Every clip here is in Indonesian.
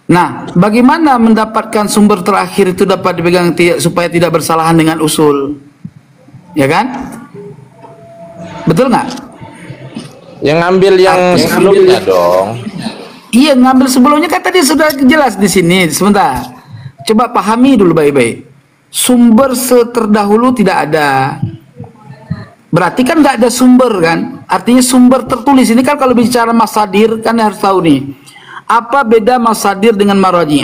Nah, bagaimana mendapatkan sumber terakhir itu dapat dipegang supaya tidak bersalahan dengan usul? Ya kan? Betul nggak? Yang ngambil yang sebelumnya dong. Iya, ngambil sebelumnya kan tadi sudah jelas di sini. Sebentar. Coba pahami dulu baik-baik. Sumber terdahulu tidak ada. Berarti kan nggak ada sumber kan? Artinya sumber tertulis. Ini kan kalau bicara masadir kan harus tahu nih. Apa beda masadir dengan maraji'?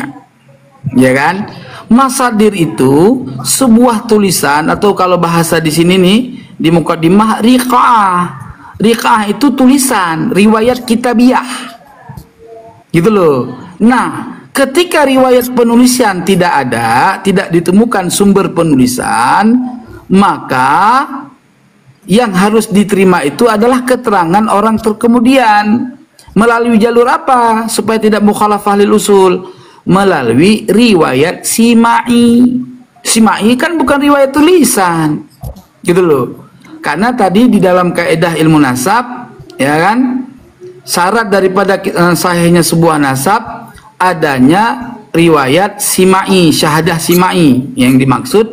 Ya kan? Masadir itu sebuah tulisan atau kalau bahasa di sini nih di muqaddimah riqa'ah. Riqa'ah itu tulisan, riwayat kitabiah. Gitu loh. Nah, ketika riwayat penulisan tidak ada, tidak ditemukan sumber penulisan, maka yang harus diterima itu adalah keterangan orang terkemudian. Melalui jalur apa? Supaya tidak mukhalafah lil usul. Melalui riwayat sima'i. Sima'i kan bukan riwayat tulisan. Gitu loh. Karena tadi di dalam kaidah ilmu nasab, ya kan? Syarat daripada sahihnya sebuah nasab adanya riwayat sima'i, syahadah sima'i. Yang dimaksud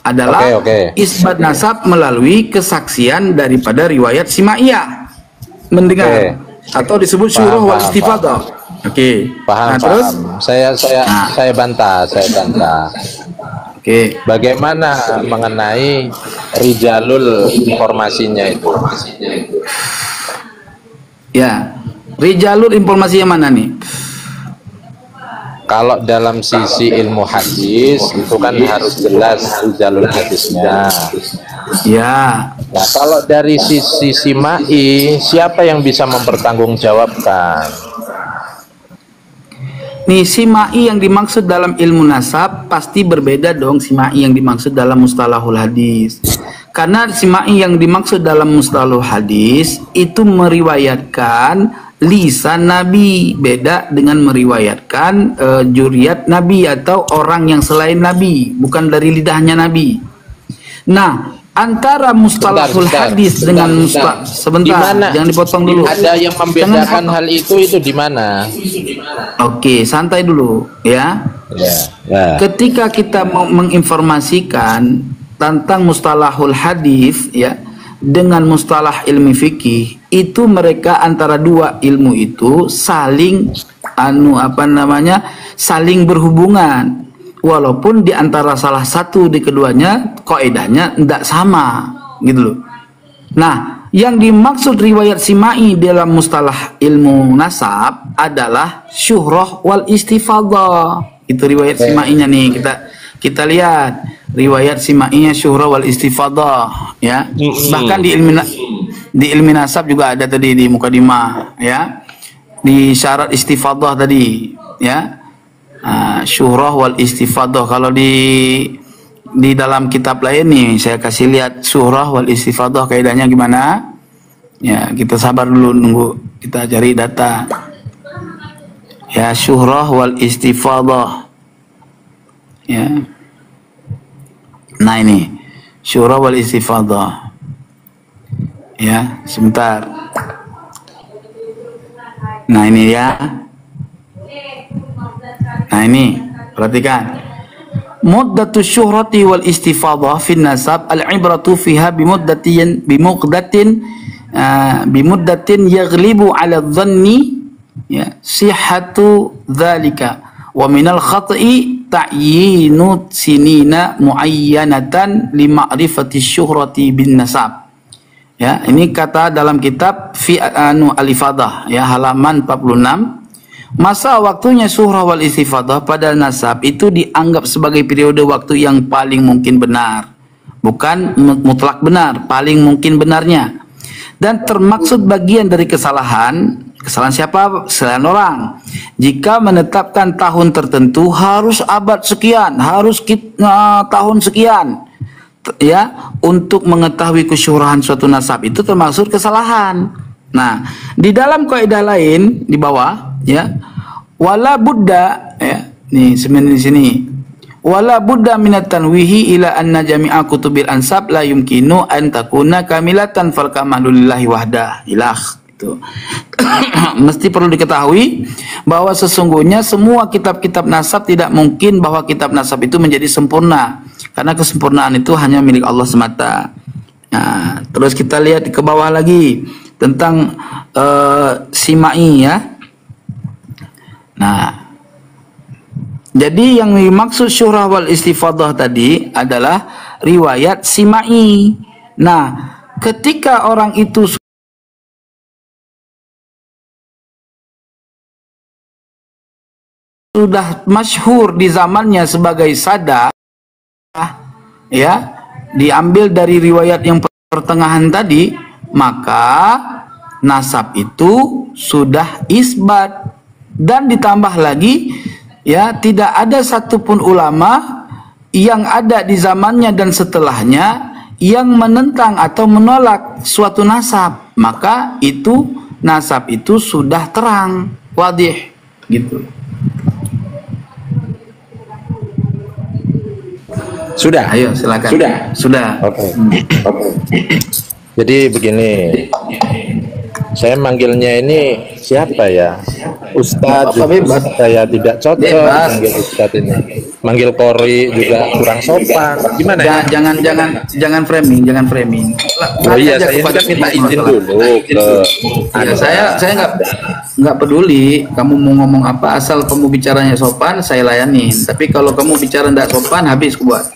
adalah isbat nasab melalui kesaksian daripada riwayat sima'iyah. Mendengar. Atau disebut syuruh wal istifadah. Paham, nah, terus saya bantah. Bagaimana mengenai rijalul informasinya itu? Ya, rijalul informasi yang mana nih? Kalau dalam sisi ilmu hadis itu kan harus jelas rijalul hadisnya. Ya. Nah, kalau dari sisi simai, siapa yang bisa mempertanggungjawabkan? Nih, simai yang dimaksud dalam ilmu nasab pasti berbeda dong simai yang dimaksud dalam mustalahul hadis. Karena simai yang dimaksud dalam mustalahul hadis itu meriwayatkan lisan Nabi, beda dengan meriwayatkan juriat Nabi atau orang yang selain Nabi, bukan dari lidahnya Nabi. Nah, antara mustalahul hadis dengan sebentar, jangan dipotong dulu. Ada yang membedakan hal itu di mana? Oke, santai dulu ya. Ketika kita mau menginformasikan tentang mustalahul hadis ya dengan mustalah ilmi fikih, itu mereka antara dua ilmu itu saling saling berhubungan. Walaupun di antara salah satu di keduanya kaidahnya tidak sama, gitu loh. Nah, yang dimaksud riwayat simai dalam mustalah ilmu nasab adalah syuhrah wal istifadah. Itu riwayat simainya nih, kita lihat riwayat simainya syuhrah wal istifadah, ya. Bahkan di ilmu nasab juga ada tadi di muqaddimah, ya. Di syarat istifadah tadi, ya. Syuhrah wal istifadah. Kalau di dalam kitab lain nih saya kasih lihat syuhrah wal istifadah kaidahnya gimana ya. Kita sabar dulu, nunggu kita cari data ya. Syuhrah wal istifadah ya. Nah, ini syuhrah wal istifadah ya. Sebentar. Nah, ini ya. Nah, ini perhatikan. Muddatu syuhrati wal istifadah fi nasab al-ibratu fiha bimuddatin yaghlibu ala dhanni ya sihhatu dzalika wa minal khata'i ta'yinu sinina muayyanatan li ma'rifati syuhrati bin nasab. Ya, ini kata dalam kitab fi al-ifadah ya, halaman 46. Masa waktunya syuhrah wal istifadah pada nasab itu dianggap sebagai periode waktu yang paling mungkin benar, bukan mutlak benar, paling mungkin benarnya, dan termaksud bagian dari kesalahan siapa? Kesalahan orang. Jika menetapkan tahun tertentu harus abad sekian, harus tahun sekian, ya, untuk mengetahui kesyuhrahan suatu nasab itu termaksud kesalahan. Nah, di dalam kaidah lain di bawah ya, wala budda ya, nih di sini wala budda minat tanwihi ila anna jami'a kutubil ansab la yumkinu an takuna kamilatan fal kamalu lillahi wahdah. Itu mesti perlu diketahui bahwa sesungguhnya semua kitab-kitab nasab tidak mungkin bahwa kitab nasab itu menjadi sempurna, karena kesempurnaan itu hanya milik Allah semata. Nah, terus kita lihat ke bawah lagi tentang Simai ya. Nah, jadi yang dimaksud syuhrah wal istifadah tadi adalah riwayat Simai. Nah, ketika orang itu sudah masyhur di zamannya sebagai sada, ya, diambil dari riwayat yang pertengahan tadi, maka nasab itu sudah isbat. Dan ditambah lagi, ya, tidak ada satupun ulama yang ada di zamannya dan setelahnya yang menentang atau menolak suatu nasab, maka itu nasab itu sudah terang, wadih, gitu. Sudah. Ayo silakan. Sudah. Oke. Jadi begini, saya manggilnya ini siapa ya? Ustadz, saya tidak cocok manggil Ustadz ini. Manggil Kori juga kurang sopan. Gimana ya? Jangan framing. Oh iya, saya kan minta izin dulu ke. Ya, saya nggak peduli kamu mau ngomong apa, asal kamu bicaranya sopan, saya layanin. Tapi kalau kamu bicara nggak sopan, habis buat.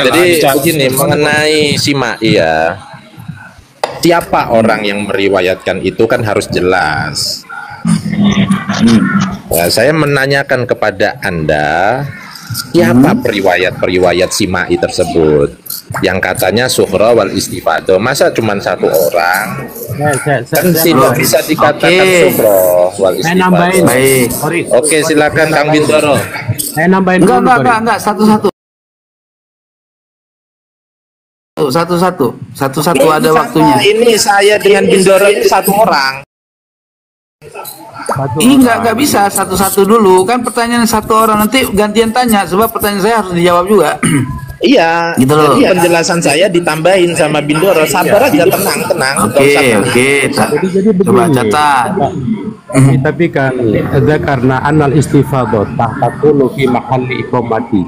Jadi begini, mengenai Simai ya, siapa orang yang meriwayatkan itu kan harus jelas. Nah, saya menanyakan kepada Anda, siapa periwayat Simai tersebut yang katanya suhra wal istifadah? Masa cuma satu orang? Kan tidak bisa dikatakan suhra wal istifadah. Baik. Oke, silakan Kang Bintoro. Saya nambahin Enggak, satu-satu. Satu-satu ada waktunya. Ini saya dengan Bindoro ini satu orang. Enggak bisa satu-satu dulu, kan pertanyaan satu orang, nanti gantian tanya sebab pertanyaan saya harus dijawab juga. Iya, gitu loh. Jadi penjelasan saya ditambahin sama Bindoro. Sabar aja, tenang. Oke. Coba catat. Tapi kan ada karena anal istifadah tahtakulu fi mahalli iqamati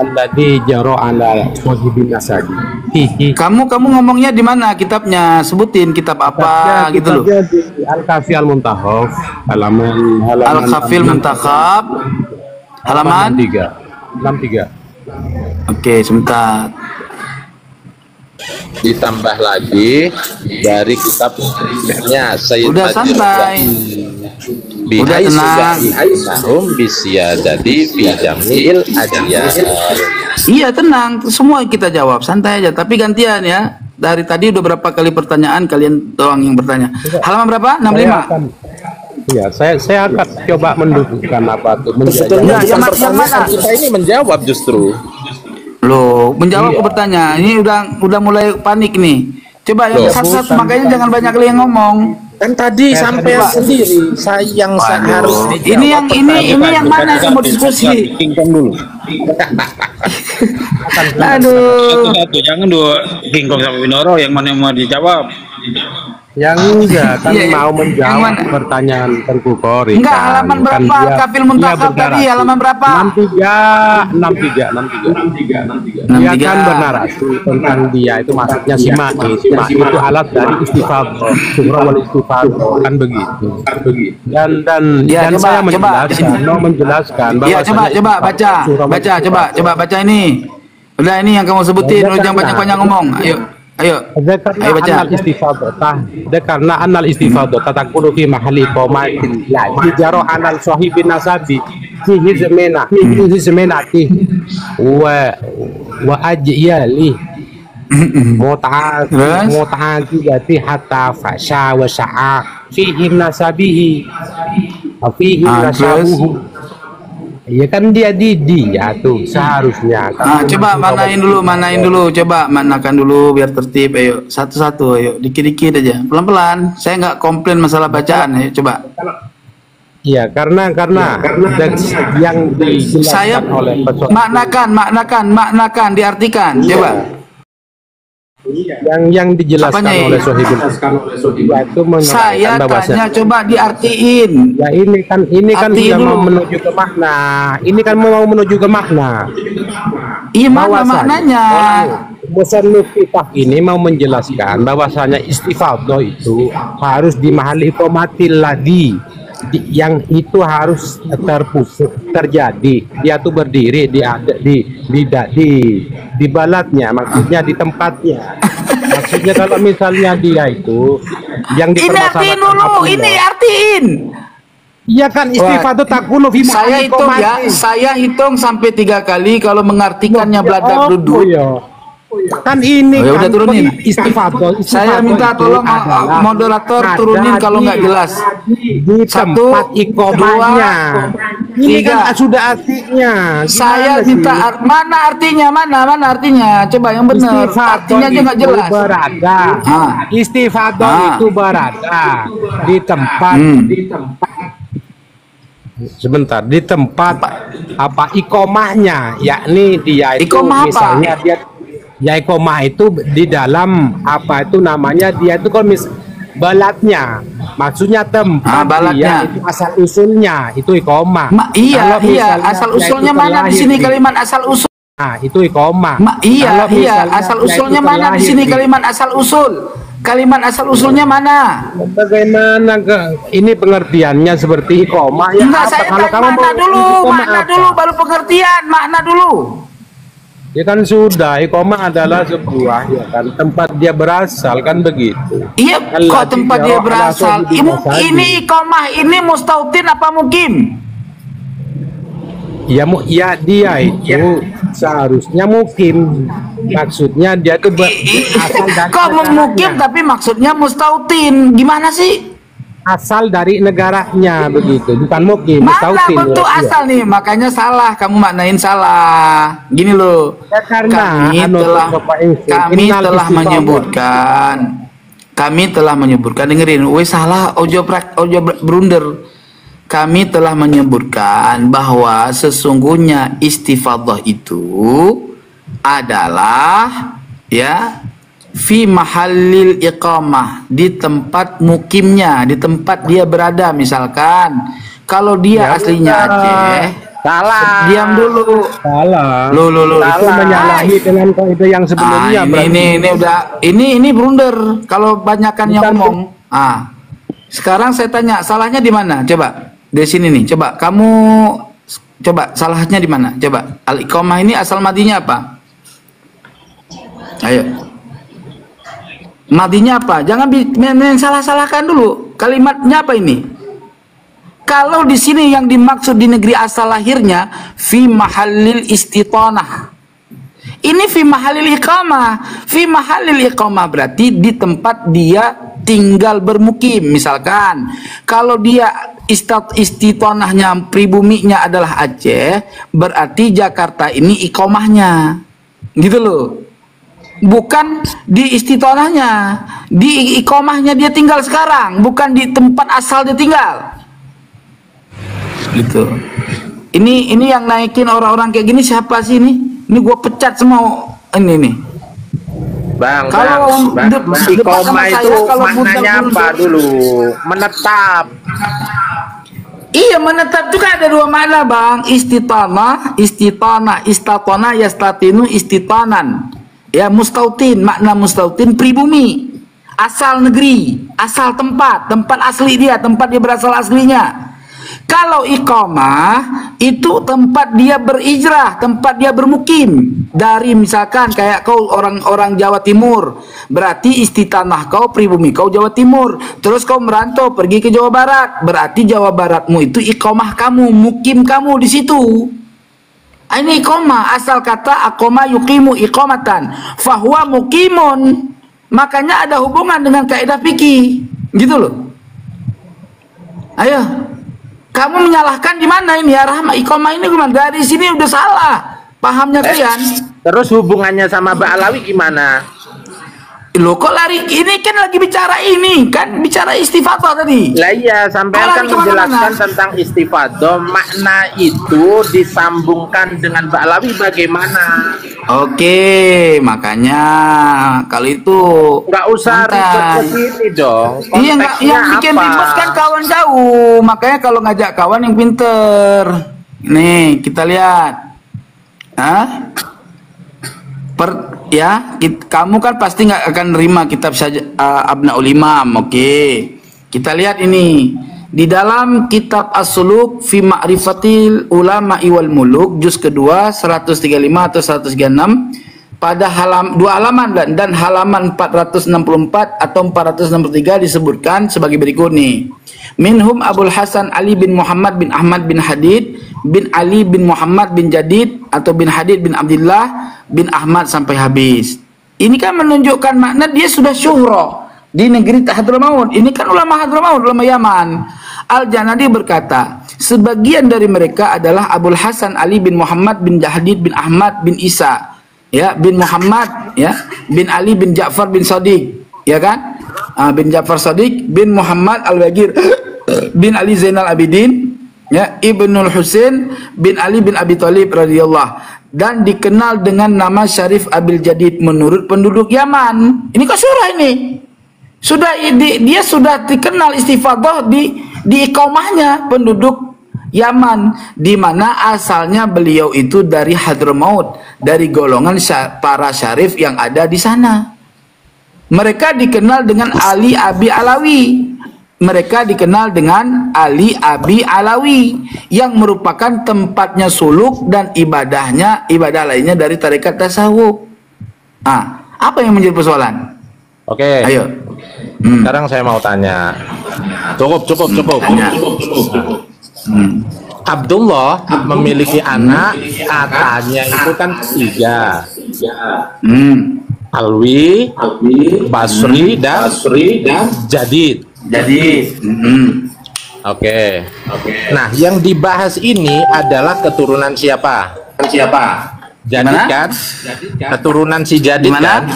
alladhi jaro ala wajibin nasabi. Kamu ngomongnya di mana kitabnya? Sebutin kitab apa gitu loh. Di Al-Kafi Al-Muntakhab halaman Al-Kafi Al-Muntakhab halaman 63. Oke, sebentar. Ditambah lagi dari kitabnya Sayyid Udah santai. Udah tenang. Nahum bisyadati fi jamil ajiyah. Iya, tenang. Semua kita jawab, santai aja. Tapi gantian ya. Dari tadi udah berapa kali pertanyaan, kalian doang yang bertanya. Halaman berapa? 65. Iya, saya akan coba mendudukkan apa tuh. Sebetulnya yang pertanyaan mana? kita ini menjawab justru. Loh, menjawab ke pertanyaan. Ini udah mulai panik nih. Coba yang satu-satu, makanya jangan banyak kali yang ngomong. Kan tadi sampai sendiri saya harus ini yang mana yang mau diskusi? Kingkong dulu. Aduh. Satu, jangan dua Kingkong sama Winoro, yang mana yang mau dijawab? Yang enggak kan Iya, mau yang menjawab mana? pertanyaan Tengku Kori. Enggak, halaman berapa? Kafil Muntakhab tadi halaman berapa? 63. Dia kan bernarasi tentang dia itu maksudnya Simai itu alat dari istifadah, surah wal istifadah, kan begitu. Dan Ya, saya coba menjelaskan bahwa Ya, coba baca baca ini. Udah, ini yang kamu sebutin, lu jangan banyak ngomong. Ayo baca. Karena anal istifadah tatakunu fi mahalli qomatin la jaro anal sahibin nasabi fihi zamanati wa ajyali muta'ati hatta fasha wa sa'a fihi nasabihi fihi nasabuhu. Ya kan dia tuh seharusnya. Coba manain dulu, coba manakan dulu biar tertib. Ayo satu-satu, ayo dikit-dikit aja, pelan-pelan. Saya nggak komplain masalah bacaan, ayo coba. Iya, karena yang dijelaskan Saya oleh maknakan, diartikan, coba. yang dijelaskan Apanya, oleh Sohibul itu saya menerangkan bahwasanya tanya coba diartiin. ya ini kan Artiin sudah mau dulu. menuju ke makna. Ini kan mau menuju ke makna. Iya, mana Bahwasanya maknanya? Musannif kitab ini mau menjelaskan bahwasanya istifadah itu harus di mahali iqamatil ladzi, yang itu harus terjadi. Dia tuh berdiri di balatnya, maksudnya di tempatnya. Maksudnya kalau misalnya dia itu yang Ini artiin dulu, ini artiin. iya kan istifadah takunu fi Saya mahali hitung ya, iqamati. saya hitung sampai 3 kali kalau mengartikannya beladak Oh, duduk. ya. Kan ini Oh, ya udah kan turunin. istifadah Saya minta itu tolong adalah moderator ada turunin kalau nggak jelas. di Satu, tempat iqamahnya. Ini tiga. kan sudah artinya. Saya Gimana minta sih? mana artinya, mana artinya? Coba yang benar. Istifadah Artinya aja nggak itu jelas. berada. Ah. Istifadah Ah. itu berada di tempat sebentar, di tempat apa iqamahnya, yakni dia itu Iqamah apa? misalnya dia ya iqamah itu di dalam apa itu namanya, dia itu kalau balatnya, maksudnya tempat balatnya. dia itu asal usulnya itu iqamah. Iya, Kalau iya. misalnya Asal dia usulnya itu mana di sini terlahir kalimat asal usul? Nah, itu iqamah. Iya, Kalau iya. misalnya Asal dia usulnya itu mana di sini terlahir kalimat asal usul? Kalimat asal usulnya mana? Bagaimana ini pengertiannya seperti iqamah ya? Enggak, apa? saya Kalau tanya kamu makna mau dulu, iqamah makna apa? dulu baru pengertian, makna dulu. Ya kan sudah, iqamah adalah sebuah ya kan tempat dia berasal kan begitu. Iya, Allah kok tempat dia dijawab berasal? ala sahibul Ini iqamah ini mustautin apa mukim? Ya dia itu seharusnya mukim. Maksudnya dia tuh berasal dari Kok memukim negaranya. tapi maksudnya mustautin? Gimana sih? Asal dari negaranya begitu, bukan mukim, Mana mustautin. bentuk Iya. asal nih? Makanya salah, kamu maknain salah. Gini loh. Ya, karena Kami telah menyebutkan. Kami telah menyebutkan, dengerin, wes salah ojo blunder. Kami telah menyebutkan bahwa sesungguhnya istifadah itu adalah ya fi mahallil iqamah, di tempat mukimnya, di tempat dia berada. Misalkan kalau dia Ya, aslinya Aceh, salah. diam dulu. Salah. Lo Itu menyalahi dengan kaidah yang sebelumnya. ini udah ini blunder kalau banyakan yang Bukan, ngomong. Sekarang saya tanya, salahnya di mana? Coba dari sini nih, coba kamu coba salahnya di mana? Coba al-iqamah ini asal madinya apa? Ayo. Madinya apa? Jangan salah-salahkan dulu. Kalimatnya apa ini? Kalau di sini yang dimaksud di negeri asal lahirnya fi mahallil istitanah. Ini fi mahallil iqamah. Fi mahallil iqamah berarti di tempat dia tinggal bermukim. Misalkan kalau dia istitanahnya, pribuminya adalah Aceh, berarti Jakarta ini iqamahnya. Gitu loh. Bukan di istitanahnya, di iqamahnya dia tinggal sekarang, bukan di tempat asal dia tinggal. Gitu. Ini yang naikin orang-orang kayak gini siapa sih ini? Ini gua pecat semua ini nih. Bang, Kalau depan sama iqamah saya, itu kalau maknanya bundar-bundar- apa dulu? Menetap. Iya, menetap juga ada dua makna, Bang. Istitanah, istatana, yastatinu, istitanan. Ya, mustautin, makna mustautin pribumi. Asal negeri, asal tempat asli dia, tempat dia berasal aslinya. Kalau iqamah itu tempat dia berijrah, tempat dia bermukim. Dari misalkan kayak kau orang Jawa Timur, berarti istitanah kau, pribumi kau Jawa Timur. Terus kau merantau pergi ke Jawa Barat, berarti Jawa Baratmu itu iqamah kamu, mukim kamu di situ. Ini iqamah, asal kata aqama yuqimu iqamatan, fahuwa muqimun. Makanya ada hubungan dengan kaidah fikih, gitu loh. Ayo, kamu menyalahkan di mana ini ya Rahma? Iqamah ini gimana? Dari sini udah salah pahamnya kalian. Terus hubungannya sama Mbak Alawi gimana? Loh kok lari? Ini kan lagi bicara ini, kan bicara istifadah tadi. Lah iya, sampean kan Lari kemana-mana. menjelaskan tentang istifadah, makna itu disambungkan dengan ba'lawi bagaimana? Oke, makanya kalau itu Nggak usah ribet ke santai. sini dong. Iya, nggak, Konteksnya yang bikin apa? ribut kan kawan jauh. Makanya kalau ngajak kawan yang pinter. Nih, kita lihat. Hah? Kamu kan pasti nggak akan nerima kitab saja Abnaul Imam. Oke. Kita lihat ini. Di dalam kitab As-Suluk fi Ma'rifatil Ulama wal Muluk juz kedua 135 atau 136 pada dua halaman dan halaman 464 atau 463 disebutkan sebagai berikut nih. Minhum Abul Hasan Ali bin Muhammad bin Ahmad bin Hadid bin Ali bin Muhammad bin Jadid atau bin Hadid bin Abdullah bin Ahmad sampai habis. Ini kan menunjukkan makna dia sudah syuhra di negeri Hadramaut. Ini kan ulama Hadramaut, ulama Yaman. Al-Janadi berkata, sebagian dari mereka adalah Abul Hasan Ali bin Muhammad bin Jahadid bin Ahmad bin Isa, ya, bin Muhammad, ya, bin Ali bin Ja'far bin Sadiq, ya kan? Bin Ja'far Sadiq bin Muhammad Al-Wagir bin Ali Zainal Abidin, ya, Ibnul Husain bin Ali bin Abi Thalib radhiyallahu, dan dikenal dengan nama Syarif Abil Jadid menurut penduduk Yaman. Ini kok surah ini? Sudah dia sudah dikenal istifadah di iqamahnya penduduk Yaman, di mana asalnya beliau itu dari Hadramaut, dari golongan para syarif yang ada di sana. Mereka dikenal dengan Ali Abi Alawi. Mereka dikenal dengan Ali Abi Alawi yang merupakan tempatnya suluk dan ibadah lainnya dari tarekat tasawuf. Apa yang menjadi persoalan? Oke. Ayo. Sekarang saya mau tanya. Cukup. Tanya. Abdullah memiliki anak, katanya itu kan 3. Alwi, Basri dan Jadid. Oke. Nah, yang dibahas ini adalah keturunan siapa? Jadid Gimana? kan? Keturunan si Jadid Gimana? kan?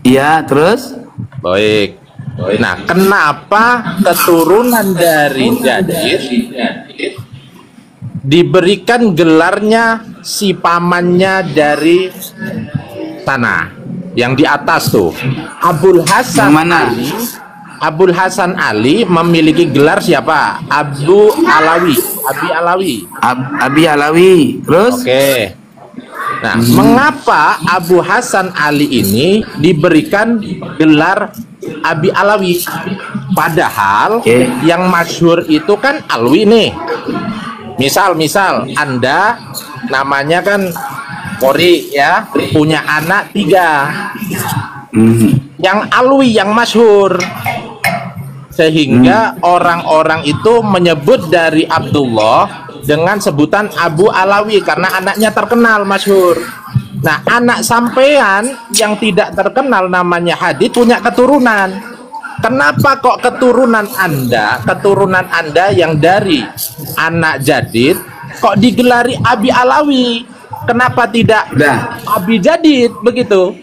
Iya, terus? Baik. Nah, kenapa keturunan dari Jadid diberikan gelarnya si pamannya dari tanah yang di atas tuh? Abul Hasan Yang mana? Abul Hasan Ali memiliki gelar siapa? Abi Alawi. Abi Alawi. Terus? Oke. Nah, mengapa Abu Hasan Ali ini diberikan gelar Abi Alawi? Padahal yang masyhur itu kan Alwi nih. Misal Anda namanya kan Kori, ya, punya anak 3. Yang Alwi yang masyhur. Sehingga orang-orang itu menyebut dari Abdullah dengan sebutan Abu Alawi karena anaknya terkenal, masyhur. Nah, anak sampean yang tidak terkenal namanya Hadid punya keturunan. Kenapa kok keturunan Anda yang dari anak Jadid kok digelari Abi Alawi? Kenapa tidak Abi Jadid begitu?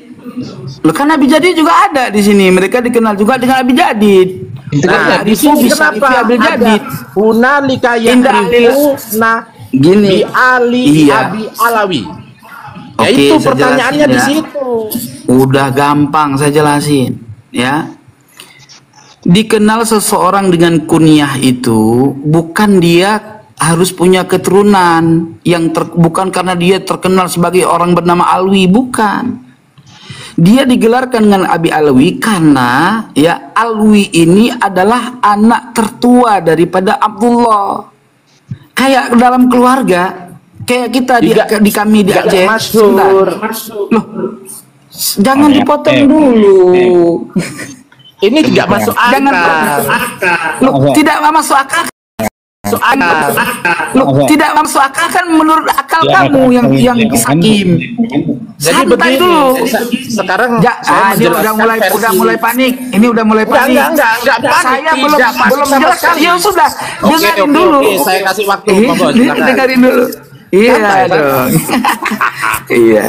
Loh, kan Abi Jadid juga ada di sini. Mereka dikenal juga dengan Abi Jadid. Nah, di sini kenapa Abi Jadid? Hunalika Indah gini, Ali iya. Abi Alawi. Ya, Oke, itu saya pertanyaannya jelasin di ya. situ. Udah gampang saya jelasin, ya. Dikenal seseorang dengan kunyah itu bukan dia harus punya keturunan yang bukan karena dia terkenal sebagai orang bernama Alwi, bukan. Dia digelarkan dengan Abi Alwi karena ya Alwi ini adalah anak tertua daripada Abdullah. Kayak dalam keluarga, kayak kita di kami di Aceh. Masyhur. Loh, jangan dipotong dulu. Ini tidak masuk Jangan akal. Loh, tidak masuk akal. Loh, tidak masuk akal kan menurut akal kamu yang sakim. Jadi Santai begini, dulu. sekarang saya Ini menjelaskan udah mulai panik. Ini udah mulai panik. Enggak panik. Saya belum Tidak panik sama menjelaskan. sekali. Ya sudah, dengarin dulu. Oke, saya kasih waktu, monggo, silakan. Dengarin dulu. Iya Santai, dong. Iya.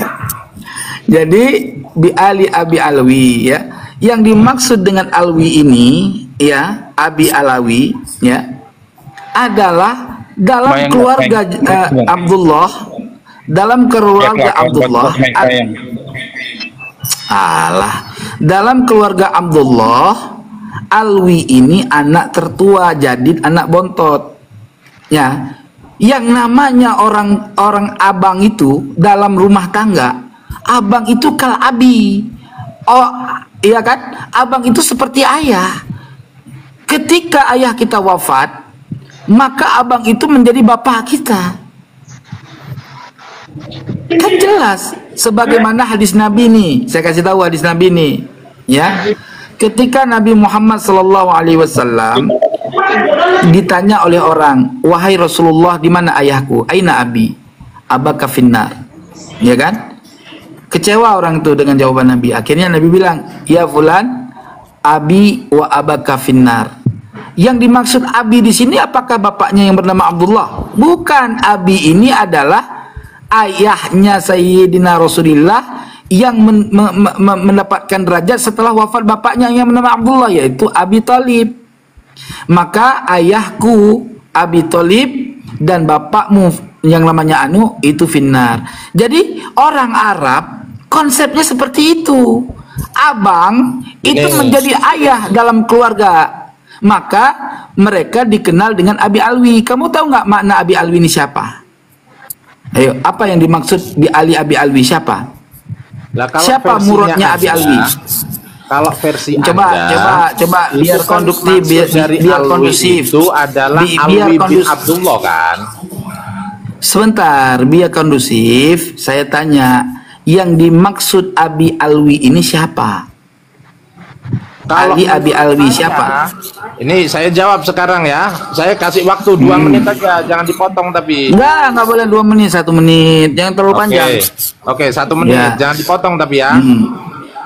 Jadi bi ali Abi Alwi, ya. Yang dimaksud dengan Alwi ini, ya, Abi Alawi, ya, adalah dalam Bayang, keluarga bayang. Abdullah, dalam keluarga Abdullah, dalam keluarga Abdullah, Alwi ini anak tertua, Jadid anak bontot, ya. Yang namanya orang abang itu dalam rumah tangga, abang itu kal abi. Oh, iya kan? Abang itu seperti ayah. Ketika ayah kita wafat, maka abang itu menjadi bapak kita. Kan jelas, sebagaimana hadis Nabi nih. Saya kasih tahu hadis Nabi nih, ya. Ketika Nabi Muhammad SAW ditanya oleh orang, wahai Rasulullah, di mana ayahku? Aina abi? Abaka finnar. Ya kan? Kecewa orang itu dengan jawaban Nabi. Akhirnya Nabi bilang, ya fulan, abi wa abaka finnar. Yang dimaksud abi di sini apakah bapaknya yang bernama Abdullah? Bukan. Abi ini adalah ayahnya Sayyidina Rasulullah yang mendapatkan derajat setelah wafat bapaknya yang bernama Abdullah, yaitu Abi Thalib. Maka ayahku Abi Thalib dan bapakmu yang namanya Anu itu finnar. Jadi orang Arab konsepnya seperti itu. Abang itu menjadi ayah dalam keluarga. Maka mereka dikenal dengan Abi Alwi. Kamu tahu nggak makna Abi Alwi ini siapa? Ayo, apa yang dimaksud di Abi Alwi siapa? Lah, kalau siapa muridnya Abi Alwi? Kalau versi coba biar konduktif, biar kondusif. Itu adalah Alwi bin Abdullah kan? Sebentar, biar kondusif. Saya tanya, yang dimaksud Abi Alwi ini siapa? Kalau Abi Alwi siapa? Ini saya jawab sekarang ya. Saya kasih waktu 2 menit aja, jangan dipotong tapi. Enggak boleh 2 menit, 1 menit. Jangan terlalu panjang. Oke, 1 menit. Jangan dipotong tapi ya.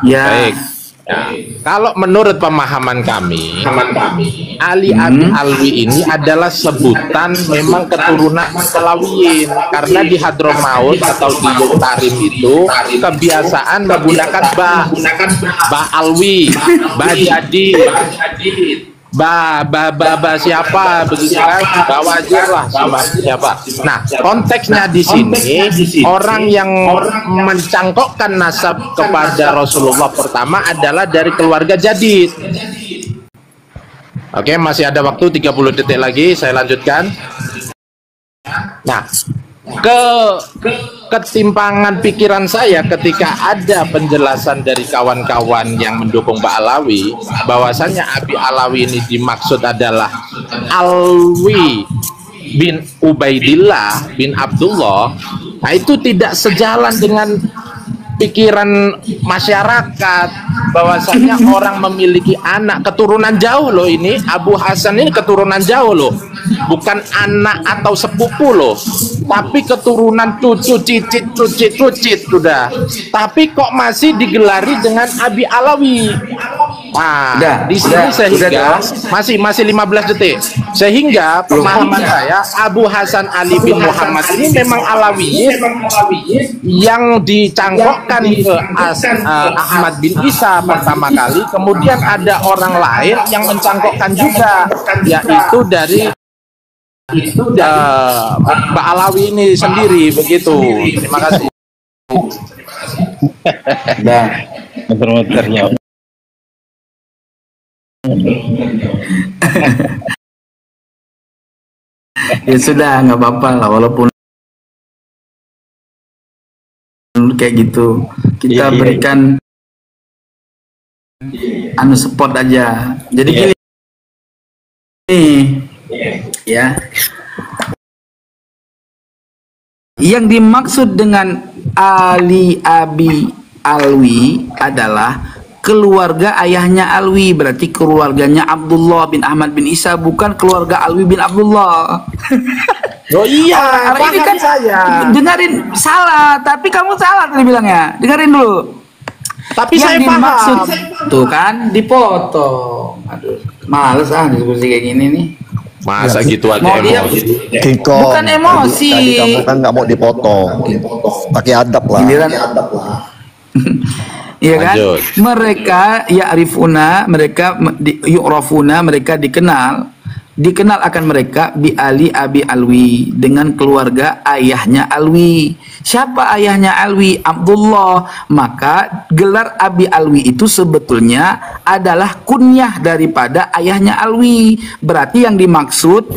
Ya. Baik. Ya. Kalau menurut pemahaman kami, Ali Abi Alwi ini adalah sebutan memang keturunan Alawiyin, karena di Hadramaut atau di Tarim itu kebiasaan menggunakan ba Alwi, ba Jadid, ba siapa begitu kan, bawa aja lah siapa. Nah, konteksnya di sini orang yang mencangkokkan nasab kepada Rasulullah pertama adalah dari keluarga Jadid. Oke, masih ada waktu 30 detik lagi, saya lanjutkan. Nah, ketimpangan pikiran saya ketika ada penjelasan dari kawan-kawan yang mendukung Pak Alawi bahwasanya Abi Alawi ini dimaksud adalah Alwi bin Ubaidillah bin Abdullah. Nah, itu tidak sejalan dengan pikiran masyarakat bahwasanya orang memiliki anak keturunan jauh loh. Ini Abu Hasan ini keturunan jauh loh, bukan anak atau sepupu loh, tapi keturunan cucu cicit sudah. Tapi kok masih digelari dengan Abi Alawi? Nah, di sini sehingga masih 15 detik. Sehingga pemahaman saya Abu Hasan Ali bin Muhammad ini memang Alawiyin yang dicangkokkan ke Ahmad bin Isa pertama kali, kemudian ada orang lain yang mencangkokkan juga, yaitu dari Pak Alawi ini sendiri begitu. Terima kasih. Nah, muter-muternya. Ya sudah, nggak apa-apa lah, walaupun kayak gitu kita berikan support aja. Jadi gini ya, yang dimaksud dengan Ali Abi Alwi adalah keluarga ayahnya Alwi, berarti keluarganya Abdullah bin Ahmad bin Isa, bukan keluarga Alwi bin Abdullah. Oh iya, ini kan saya dengerin salah, tapi kamu salah tadi bilangnya. Dengerin dulu. Tapi yang saya dimaksud paham. tuh kan dipotong. Aduh, males diskusi kayak gini nih. Masa gitu aja Mau dia- emosi. Bukan emosi. Tadi kamu kan nggak mau dipotong. Pakai adab lah. Giliran ya kan? Lanjut. Mereka ya'rifuna, mereka yu'rafuna, mereka dikenal akan mereka bi ali abi Alwi, dengan keluarga ayahnya Alwi. Siapa ayahnya Alwi? Abdullah. Maka gelar Abi Alwi itu sebetulnya adalah kunyah daripada ayahnya Alwi. Berarti yang dimaksud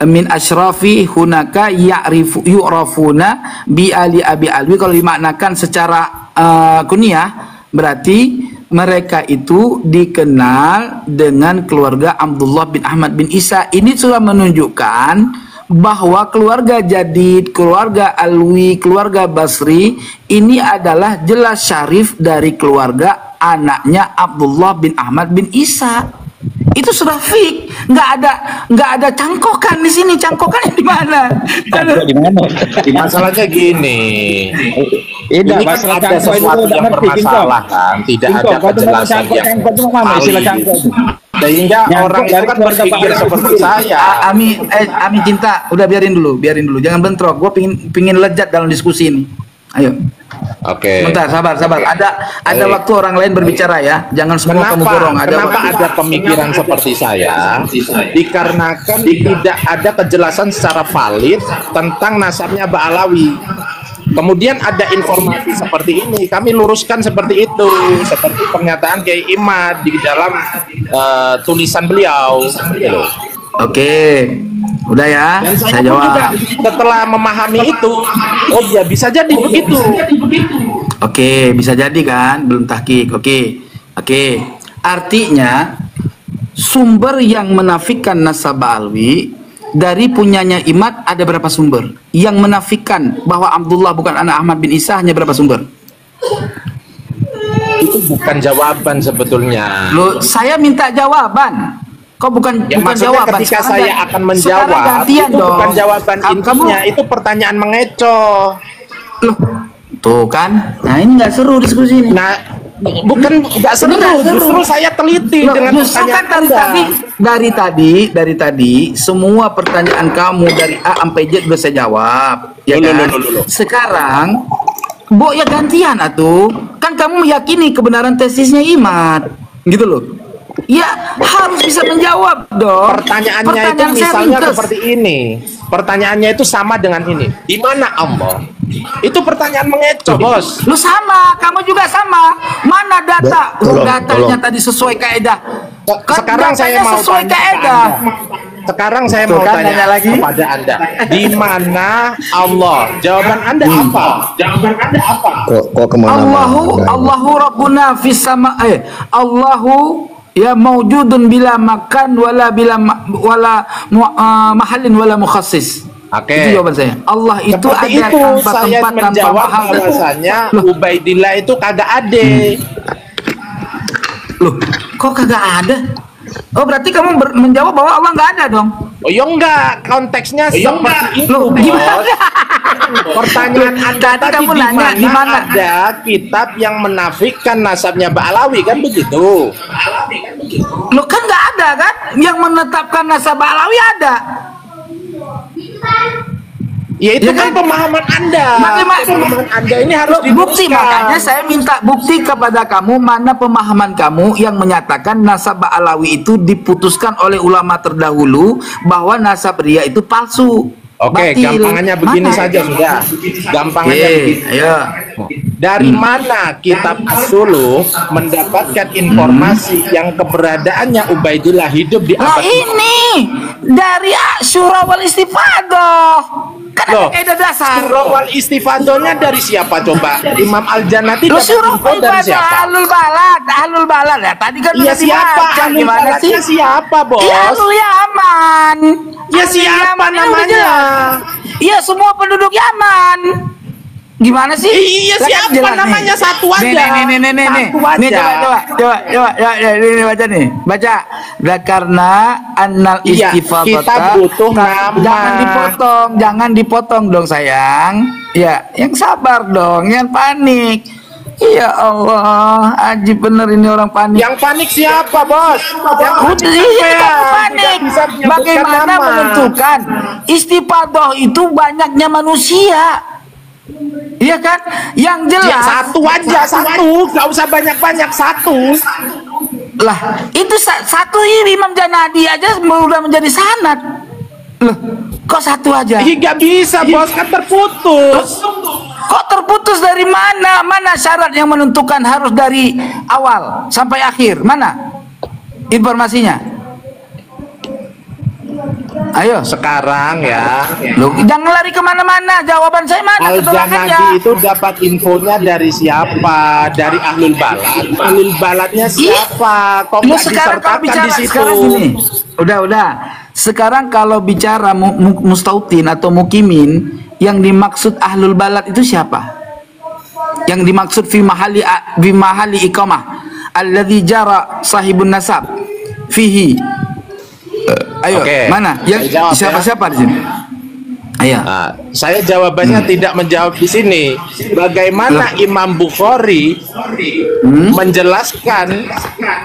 min asyrafi hunaka yu'rafuna bi ali abi Alwi, kalau dimaknakan secara kunyah berarti mereka itu dikenal dengan keluarga Abdullah bin Ahmad bin Isa. Ini sudah menunjukkan bahwa keluarga Jadid, keluarga Alwi, keluarga Basri ini adalah jelas syarif dari keluarga anaknya Abdullah bin Ahmad bin Isa. Itu sudah fix, nggak ada cangkokan di sini. Cangkokannya di mana? Di mana? Masalahnya gini, Ini ini kan ada sesuatu yang bermasalah, tidak ada kejelasan yang valid, sehingga orang itu kan berpikir seperti saya. Ami cinta, udah biarin dulu, jangan bentrok. Gue pingin lezat dalam diskusi ini. Ayo. Oke. Bentar, sabar. Ada waktu orang lain berbicara ya. Jangan semua kamu borong. Kenapa ada pemikiran seperti saya? Dikarenakan tidak ada kejelasan secara valid tentang nasabnya Ba'alawi. Kemudian ada informasi seperti ini, kami luruskan seperti itu, seperti pernyataan Kiai Imad di dalam tulisan beliau. Gitu. Oke, udah ya. Dan Saya pun jawab. juga setelah memahami itu, oh ya bisa jadi begitu. Oke, bisa jadi kan, belum tahqiq. Oke. Artinya sumber yang menafikan nasab Alwi dari punyanya Imad ada berapa sumber? Yang menafikan bahwa Abdullah bukan anak Ahmad bin Isa hanya berapa sumber? Itu bukan jawaban sebetulnya. Loh, saya minta jawaban. Kok bukan Ya, bukan maksudnya jawaban? ketika Sekarang saya akan menjawab, gantian itu dong. bukan jawaban intinya, itu pertanyaan mengecoh. Loh, tuh kan? Nah, ini nggak seru diskusi ini. Nah, bukan nggak seru, justru saya teliti Loh, dengan justru kan pertanyaan dari tadi semua pertanyaan kamu dari A sampai Z udah saya jawab, ya kan? Loh. Sekarang Bo ya gantian atuh. Kan kamu meyakini kebenaran tesisnya Imad, gitu loh. Ya harus bisa menjawab dong. Pertanyaannya itu Pertanyaan saya misalnya ringkas. seperti ini. Pertanyaannya itu sama dengan ini. Di mana Allah? Itu pertanyaan mengecoh, Bos. Lu sama, kamu juga sama. Mana data? Datanya tadi sesuai kaidah. Kan Sekarang saya datanya mau sesuai tanya ke kaidah. Anda. Sekarang saya Tuh mau kan, tanya nanya lagi. kepada Anda. Di mana Allah? Jawaban Anda apa? Kok kemana-mana? Allahu Rabbuna fis sama Allahu ya maujudun bila makan wala mahallin wala mukhassis. Oke. Itu jawaban saya. Allah itu Seperti ada itu tanpa saya tempat tanpa menjawab mahal. bahwasanya Ubaidillah itu kagak ada. Loh, kok kagak ada? Oh, berarti kamu menjawab bahwa Allah nggak ada dong? Oh ya enggak, konteksnya seperti itu. Loh, Bos. gimana? Pertanyaan Anda Tadi tadi kamu nanya, di mana? ada kitab yang menafikan nasabnya Ba'alawi kan begitu? Loh, kan nggak ada kan? Yang menetapkan nasab Alawi ada. Ya itu Ya kan kan? pemahaman Anda. Pemahaman Anda ini harus Bukti, dibuktikan. makanya saya minta bukti kepada kamu mana pemahaman kamu yang menyatakan nasab Alawi itu diputuskan oleh ulama terdahulu bahwa nasab Ria itu palsu. Oke, batil. gampangannya begini Mana? saja sudah. Gampangannya begini. Ayo. Dari mana kitab As-Suluh mendapatkan informasi yang keberadaannya Ubaidillah hidup di Nah abad ini dari Syura wal Istifadah. Kan ada Loh, kaidah dasar. Surah wal istifadohnya dari siapa coba? Imam Al-Jannati Lu dapat Syura info dari siapa? Ahlul balad ya. Tadi kan Iya udah siapa? dibaca. Ahlul Gimana sih? baladnya siapa, Bos? Ya Ahlul Yaman. Ya Ahlul siapa Yaman ini udah namanya? jelas. Iya semua penduduk Yaman. Gimana sih? Iya, Lah, kan siapa jelas nih. namanya? Satu aja. Nih. Satu aja. Nih coba. Ini baca nih. Baca. Karena annal Iya, istifadata. kita butuh nama. Jangan dipotong dong sayang. Ya, yang sabar dong, yang panik. Ya Allah, Aji bener ini orang panik. Yang panik siapa, Bos? Yang panik Udah, siapa ya? kamu panik. Tidak bisa menyebutkan Bagaimana nama. menentukan istifadah itu banyaknya manusia? Iya kan? Yang Ya, jelas satu aja, satu, nggak usah banyak-banyak, satu. lah, itu satu ini Imam Janadi aja udah menjadi sanad. Loh, kok satu aja? Nggak bisa, bos, kan terputus. Kok terputus dari mana? Mana syarat yang menentukan harus dari awal sampai akhir? Mana informasinya? Ayo. Sekarang ya, Loh, jangan lari kemana-mana. Jawaban saya mana? Al-Janadi itu dapat infonya dari siapa? Dari Ahlul Balad. Ahlul Baladnya siapa? Kok Lu nggak sekarang kalau disertakan bicara di situ? sekarang gini. Udah. Sekarang kalau bicara mustautin atau mukimin, yang dimaksud Ahlul Balad itu siapa? Yang dimaksud fi mahali iqamah alladzi jara sahibun nasab fihi. Ayo, Oke, mana? Yang saya jawab, siapa-siapa di sini? Ayo. Nah, saya jawabannya tidak menjawab di sini. Bagaimana Imam Bukhari menjelaskan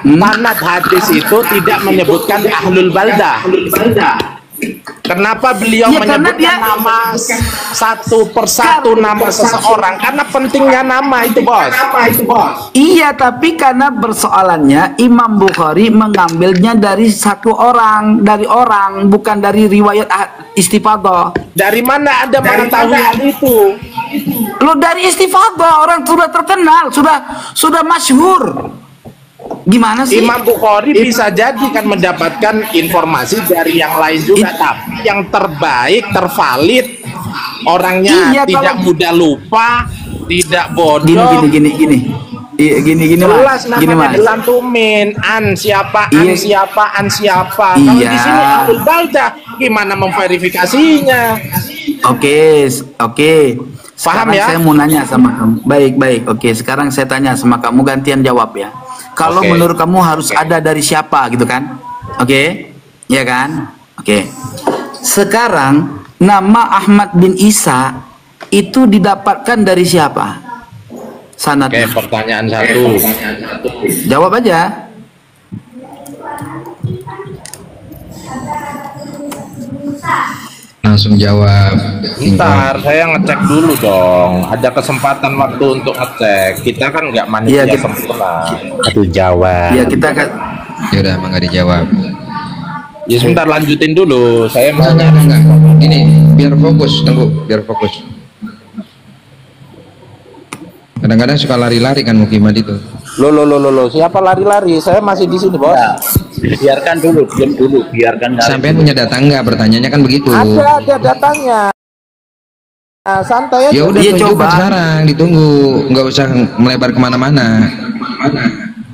sanad hadis itu tidak menyebutkan Ahlul Baldah? Kenapa beliau Ya, karena menyebutkan dia- nama satu persatu nama seseorang? Karena pentingnya nama itu, bos. Iya, tapi karena persoalannya Imam Bukhari mengambilnya dari satu orang, bukan dari riwayat istifadah. Dari mana Anda mengetahui hal itu? Lo dari istifadah, orang sudah terkenal, sudah masyhur. Gimana sih? Imam Bukhari bisa jadi kan mendapatkan informasi dari yang lain juga, tapi yang terbaik, tervalid, orangnya Iya, tidak kalau- mudah lupa, tidak bodoh. Gini. Iya, gini Jelas Mas. Gini namanya Mas. dilantumin, an siapa. Iya. Kalau Iya. di sini Ahlul Baldah, gimana memverifikasinya? Oke. Paham Sekarang ya? saya mau nanya sama kamu. Baik. Oke, sekarang saya tanya sama kamu, gantian jawab ya. Kalau Oke. menurut kamu harus ada dari siapa gitu kan? Oke? Ya kan? Oke. Sekarang nama Ahmad bin Isa itu didapatkan dari siapa? Oke, Sanadnya. pertanyaan satu. Jawab aja. Langsung jawab. Ntar saya ngecek dulu dong. Ada kesempatan waktu untuk ngecek. Kita kan nggak manusia Iya, kita- sempurna. Aduh, jawab. Ya kita kan. Ya udah, mangga dijawab. Ya sebentar, lanjutin dulu. Saya mau Enggak. Ini biar fokus, tunggu, biar fokus. Kadang-kadang suka lari-lari kan Mukimat itu. Lo. Siapa lari-lari? Saya masih di sini, bos. Biarkan dulu, diam dulu, biarkan. Sampai punya data enggak? Pertanyaannya kan begitu. Ada datanya. Nah, santai aja. Ya udah, Iya, tunjukkan coba. sekarang, ditunggu, nggak usah melebar kemana-mana.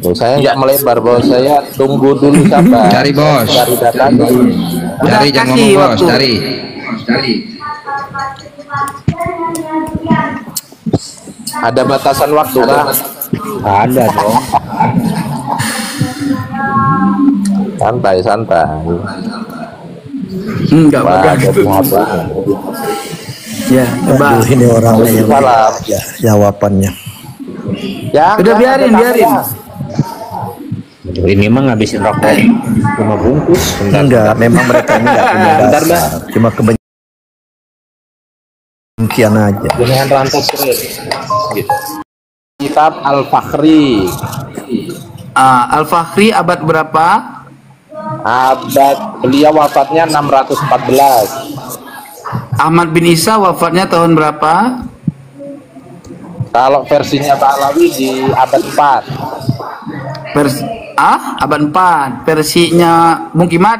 Loh, saya nggak melebar, bos. Saya tunggu dulu sabar. Cari, bos. Cari datanya. Cari, Udah, jangan kasih ngomong bos, waktu. cari. Ada batasan waktu kan? Ada dong. Santai. Enggak Wah, bakal ada gitu. apa? Ya, coba. Ini orangnya yang Salam. jawabannya. Udah, biarin. Ini mah ngabisin rokok cuma bungkus. Enggak, memang mereka ini enggak punya Bentar, dasar. Cuma kebencian aja. Dengan rantai serir. Kitab Al-Fakhri. Al-Fakhri abad berapa? Beliau wafatnya 614. Ahmad bin Isa wafatnya tahun berapa? Kalau versinya Ba'alawi di abad 4. Abad 4. Versinya Mukimat.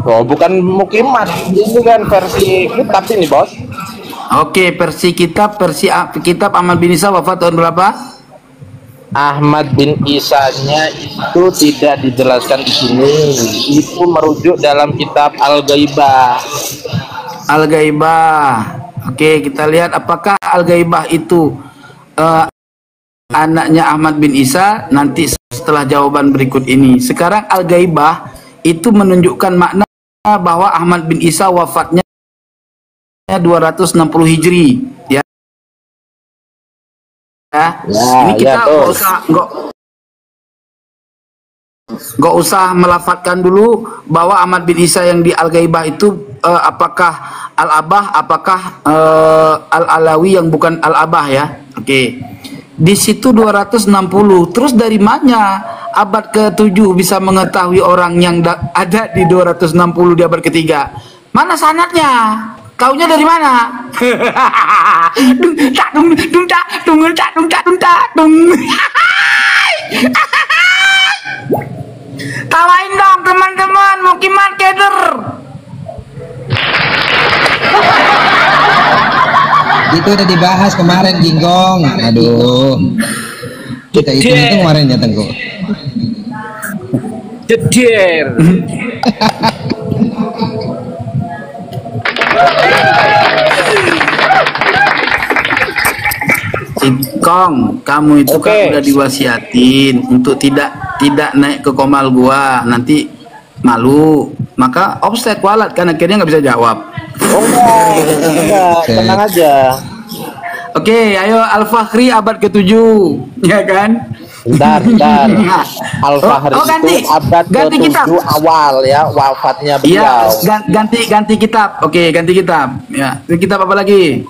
Oh, bukan Mukimat. Ini kan versi kitab ini, bos. Oke, versi kitab Ahmad bin Isa wafat tahun berapa? Ahmad bin Isa-nya itu tidak dijelaskan di sini. Itu merujuk dalam kitab Al-Ghaibah. Al-Ghaibah. Oke, kita lihat apakah Al-Ghaibah itu anaknya Ahmad bin Isa nanti setelah jawaban berikut ini. Sekarang Al-Ghaibah itu menunjukkan makna bahwa Ahmad bin Isa wafatnya 260 Hijri, ya. Ini kita tuh. nggak usah melafatkan dulu bahwa Ahmad bin Isa yang di Al-Ghaibah itu apakah Al-Abah, apakah Al-Alawi yang bukan Al-Abah ya. Oke. Di situ 260. Terus dari mana abad ke-7 bisa mengetahui orang yang ada di 260 di abad ketiga? Mana sanadnya? Kaunya dari mana? Tawain dong teman-teman, Mukiman Keder. Itu udah dibahas kemarin, Ginggong. Aduh. Kita itu kemarin ya, Tengku. Jeder. Kong, kamu itu kan udah diwasiatin untuk tidak naik ke komal gua, nanti malu. Maka offset walat kan akhirnya nggak bisa jawab. Oh enggak, tenang aja. Oke, ayo Al-Fakhri abad ke-7, ya kan? Bentar. Al-Fahri ganti. itu abad Ganti ke-7 kitab. awal ya wafatnya Iya, beliau. ganti kitab. Oke, ganti kitab. Ya, kitab apa lagi?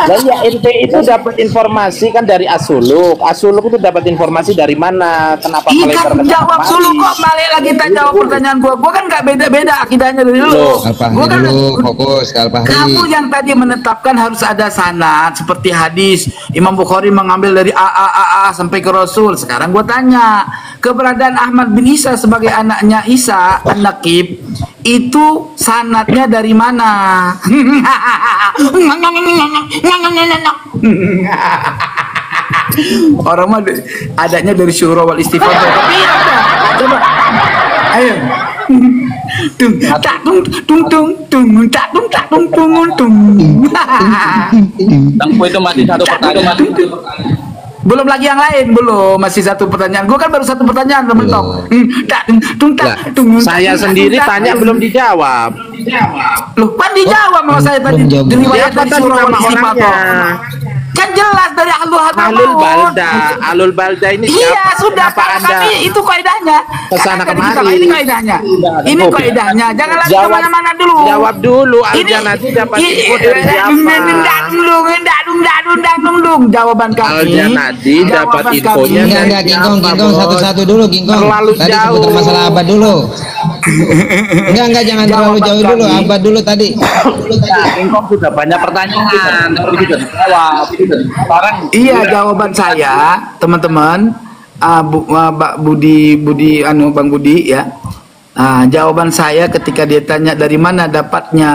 Lah ya ente itu dapat informasi kan dari Asuluk. Asuluk itu dapat informasi dari mana? Kenapa melebar Kan ke jawab sana dulu kemari? kok, balik lagi kita jawab pertanyaan gua kan nggak beda-beda akidahnya dari lu. Al-Fahri Gua kan dulu, fokus ke Al-Fahri. kamu yang tadi menetapkan harus ada sanad seperti hadis Imam Bukhari mengambil dari A sampai ke Rasul. Sekarang gua tanya, keberadaan Ahmad bin Isa sebagai anaknya Isa An-Naqib itu sanadnya dari mana? Orang mah adanya dari syura wal istifadah. Tapi ada. Coba. Ayo. Tung tak tung tak tung. Tengku itu masih satu pertanyaan. Belum lagi yang lain, belum, masih satu pertanyaan. Gua kan baru satu pertanyaan, teman tok. Saya sendiri tanya belum dijawab. Loh, kan dijawab sama saya tadi. belum jawab. Riwayat Siapa dari tadi surah nama Al-Istifadah. orangnya? Kan jelas dari Alul Balda ini Iya, siapa? sudah Kenapa Pak, Anda kami itu kaidahnya. kesana Kan ada di kemari? kitab. Ini kaidahnya. Ini kaidahnya. Jangan lagi Jawab. kemana-mana dulu. jawab dulu? Al-Janati dapat info dari siapa? Jawaban kami. Al-Janati dapat jawaban infonya kami. Enggak, Ginggong, Siapa, Ginggong, Bos? satu-satu dulu, Ginggong. Terlalu Tadi jauh. seputar masalah abad dulu. Enggak, jangan terlalu Jawaban jauh dulu, kami. abad dulu tadi. Kingkong sudah banyak pertanyaan, tapi tidak dijawab. Sekarang Iya, jawaban saya, teman-teman, Bang Budi, Bang Budi ya. Jawaban saya ketika dia tanya dari mana dapatnya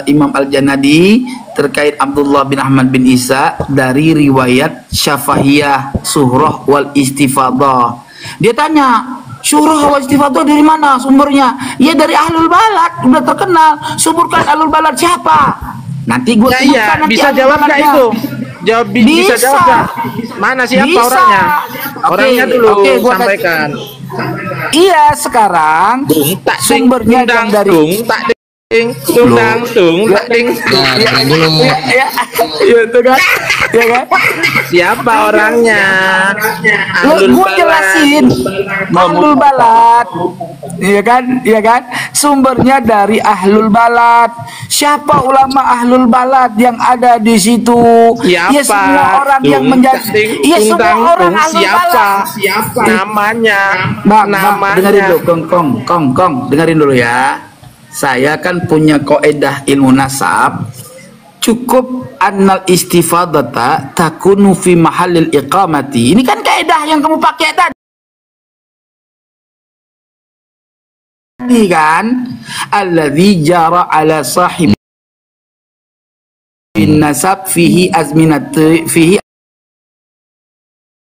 Imam Al-Janadi terkait Abdullah bin Ahmad bin Isa dari riwayat Syafahiyah Suhrah wal Istifadah. Dia tanya, Syurah wal Istifadah dari mana sumbernya? Ya dari Ahlul Balad, udah terkenal. Suburkan Ahlul Balad siapa? Nanti gue Iya, bisa jawab nggak itu? Bisa jawab nggak? Mana siapa Bisa. orangnya? Oke, Orangnya dulu oke, gua sampaikan. Iya, sekarang sumbernya yang dari tak ding. Ya, dengerin dulu. ya itu kan, ya kan? Siapa orangnya? Gue jelasin Ahlul Balad, iya kan? Sumbernya dari Ahlul Balad. Siapa ulama Ahlul Balad yang ada di situ? Siapa? Ya semua orang yang menjadi, ya semua orang Ahlul Balad. Siapa namanya? Bang, dengerin dulu, Kong, dengerin dulu ya. Saya kan punya kaidah ilmu nasab. Cukup annal istifadata takunu fi mahallil iqamati. Ini kan kaidah yang kamu pakai tadi kan. Alladzi jara ala sahib bin nasab fihi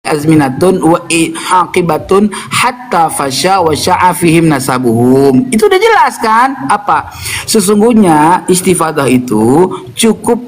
azminatun wa aqibatun hatta fasya wa sya'a fihim nasabuhum. Itu udah jelas kan? Apa? Sesungguhnya istifadah itu cukup